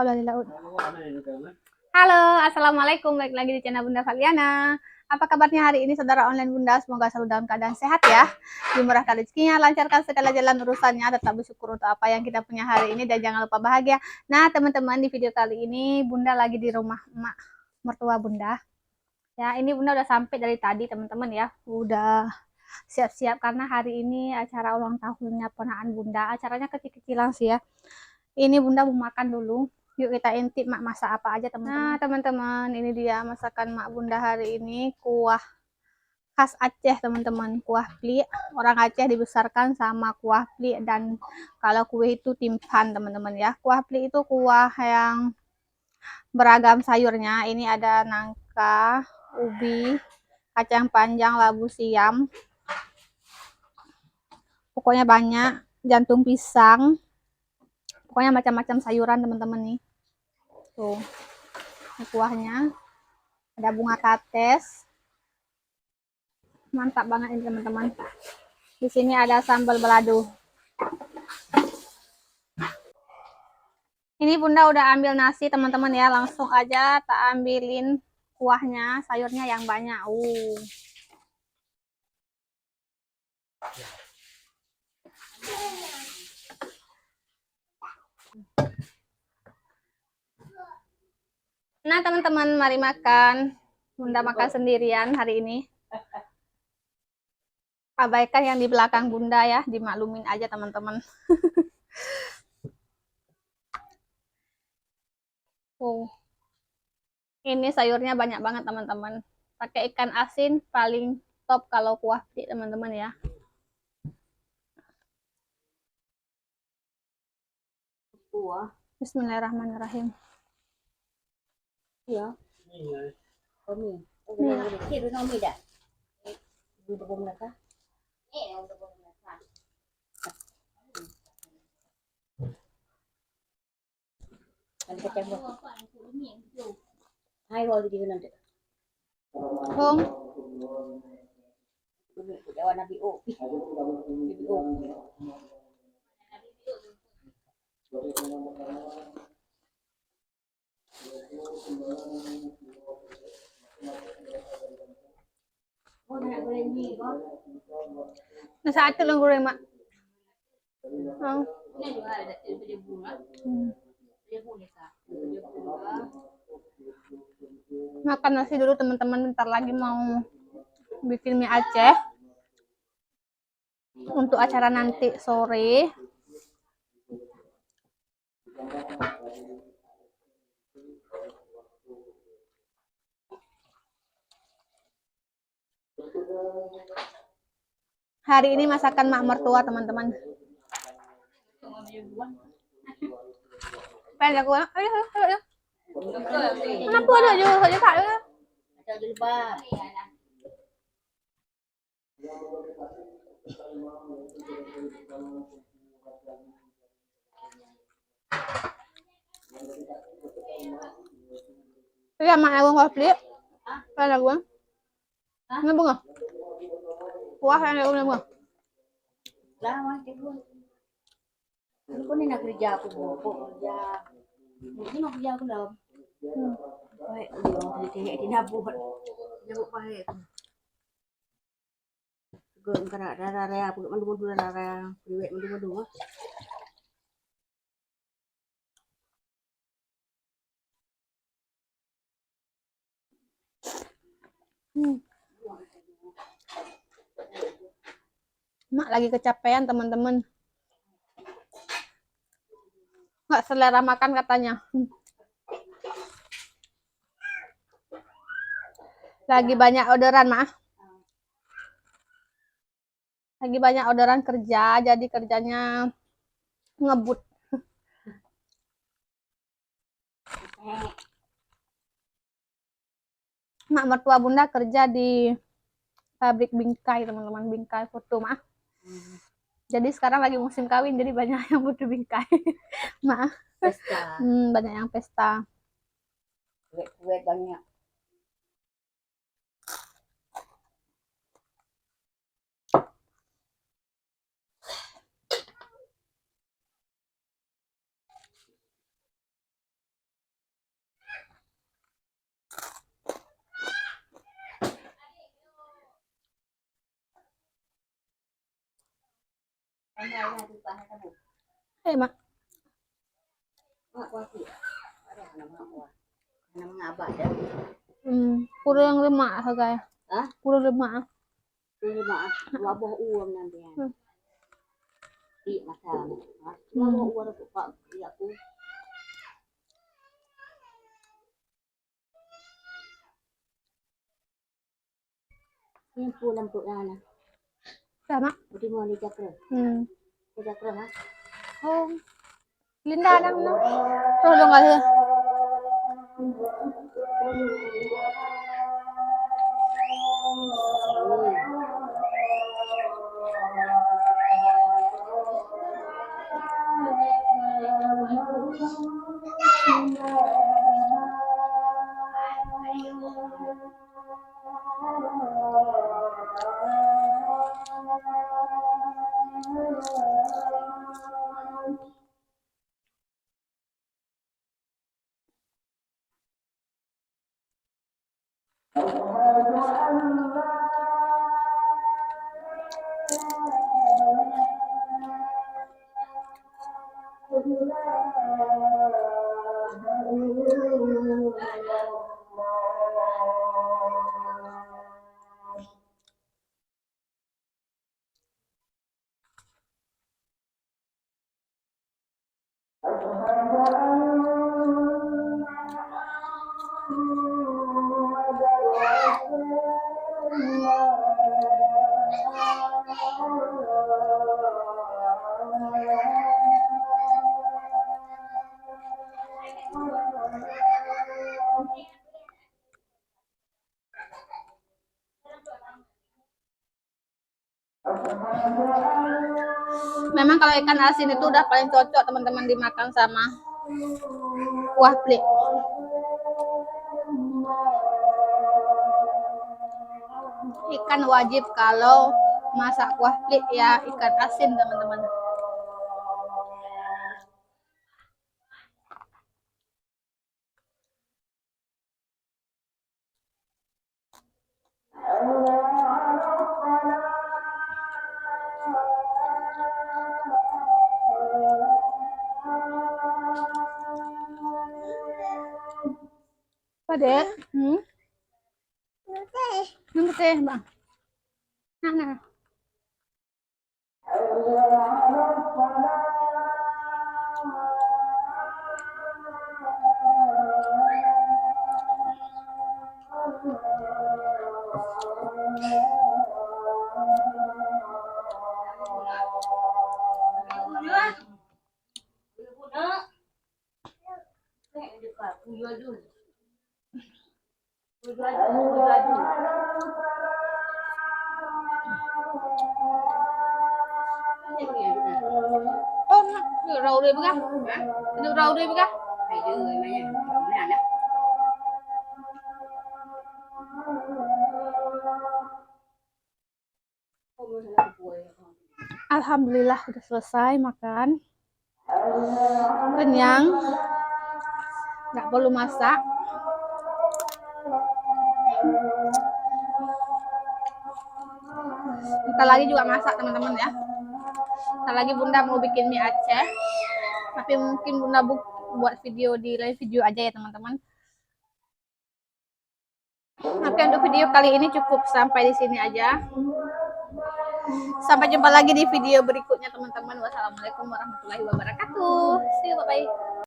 olah di laut. Halo, assalamualaikum. Balik lagi di channel Bunda Valiana. Apa kabarnya hari ini saudara online Bunda? Semoga selalu dalam keadaan sehat ya. Dimurahkan rezekinya, lancarkan segala jalan urusannya, tetap bersyukur untuk apa yang kita punya hari ini dan jangan lupa bahagia. Nah, teman-teman, di video kali ini Bunda lagi di rumah emak mertua Bunda. Ya, ini Bunda udah sampai dari tadi teman-teman ya. Udah siap-siap karena hari ini acara ulang tahunnya ponakan Bunda. Acaranya kecil-kecilan sih ya. Ini Bunda mau makan dulu. Yuk kita intip mak masak apa aja teman-teman. Nah teman-teman, ini dia masakan mak Bunda hari ini. Kuah khas Aceh teman-teman. Kuah pli. Orang Aceh dibesarkan sama kuah pli. Dan kalau kue itu timpan teman-teman ya. Kuah pli itu kuah yang beragam sayurnya. Ini ada nangka, ubi, kacang panjang, labu siam. Pokoknya banyak. Jantung pisang. Pokoknya macam-macam sayuran teman-teman nih. Tuh, ini kuahnya. Ada bunga kates. Mantap banget ini teman-teman. Di sini ada sambal balado. Ini Bunda udah ambil nasi teman-teman ya. Langsung aja tak ambilin kuahnya, sayurnya yang banyak. Nah teman-teman, mari makan. Bunda makan sendirian hari ini. Abaikan yang di belakang Bunda ya, dimaklumin aja teman-teman. Ini sayurnya banyak banget teman-teman. Pakai ikan asin paling top kalau kuah pli teman-teman ya. Bismillahirrahmanirrahim. Ya. Hai wali di nanti. Hong. Warna BO. Nah saat itu lang goreng mak. Makan nasi dulu teman-teman, bentar lagi mau bikin mie Aceh untuk acara nanti sore. Hari ini masakan mak mertua teman-teman. Pengen aku, ayo. Kenapa ada aja tak ya? Iya mak aku nggak beli. Ada gua. Nggak bunga. Kuah yang ada bunga. Lama itu. Ini kok nak kerja aku kerja. Mungkin aku kerja aku dalam. Baik, dia di nabur. Nabur baik. Gue karena darah aku mandu darah priwet mandu. Mak lagi kecapean teman-teman. Nggak selera makan katanya. Lagi banyak orderan mak. Lagi banyak orderan kerja, jadi kerjanya ngebut. Mak mertua Bunda kerja di pabrik bingkai teman-teman, bingkai foto mak. Jadi sekarang lagi musim kawin, jadi banyak yang butuh bingkai. Mak. Pesta. Banyak yang pesta. Kue banyak. Eh, Mak. Kurang lemak guys. Kurang lemak. Wabah uang nanti ya. Iya masalah. Wabah uang aku pak aku. Ini pulang tuh Ana. Sama. Udah mau dicakra. Dicakra mas. Oh. Linda nang no. Tolong aja. Memang kalau ikan asin itu udah paling cocok teman-teman dimakan sama kuah plik. Ikan wajib kalau masak kuah plik ya ikan asin teman-teman. Apa dek? Nunggu teh bang. Nah. Được rau đi bác. Được rau đi bác. Thầy đưa người mà nha. Không làm đó. Alhamdulillah udah selesai makan. Kenyang. Nggak perlu masak. Ntar lagi juga masak teman-teman ya. Ntar lagi bunda mau bikin mie Aceh. Tapi mungkin bunda buat video di live video aja ya teman-teman. Oke, untuk video kali ini cukup sampai di sini aja. Sampai jumpa lagi di video berikutnya teman-teman. Wassalamualaikum warahmatullahi wabarakatuh. See you, bye-bye.